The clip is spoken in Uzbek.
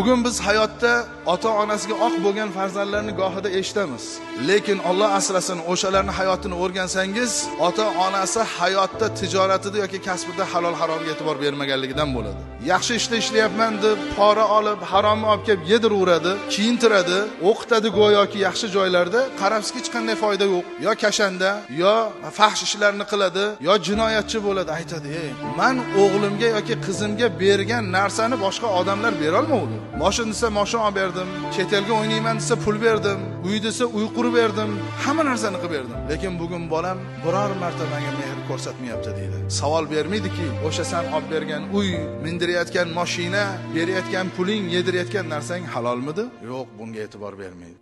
Bugun biz hayotda ota-onasiga oq bo'lgan farzandlarni gohida eshitamiz. Lekin Alloh asrasin, o'shalarning hayotini o'rgansangiz, ota-onasi hayotda tijoratida yoki kasbida halol haromga e'tibor bermaganligidan bo'ladi. Yaxshi ishda ishlayapman deb pora olib, haromni olib kelib yediravuradi, kiyintiradi, o'qitadi go'yoki yaxshi joylarda, qarabsizki hech qanday foyda yo'q. Yo kashanda, yo fahsh ishlarni qiladi, yo jinoyatchi bo'ladi. Aytadi: "Ey, men o'g'limga yoki qizimga bergan narsani boshqa odamlar bera olmaydi. Moshin desa moshin olib berdim, chet elga o'ynayman desa pul berdim, uy desa uy qurib berdim, hamma narsani qilib berdim. Lekin bugun bolam biror marta menga mehr ko'rsatmayapti" deydi. Savol bermaydiki, o'sha sen olib bergan uy, mindirayotgan mashina, berayotgan puling, yedirayotgan narsang halolmidi? Yo'q, bunga e'tibor bermaydi.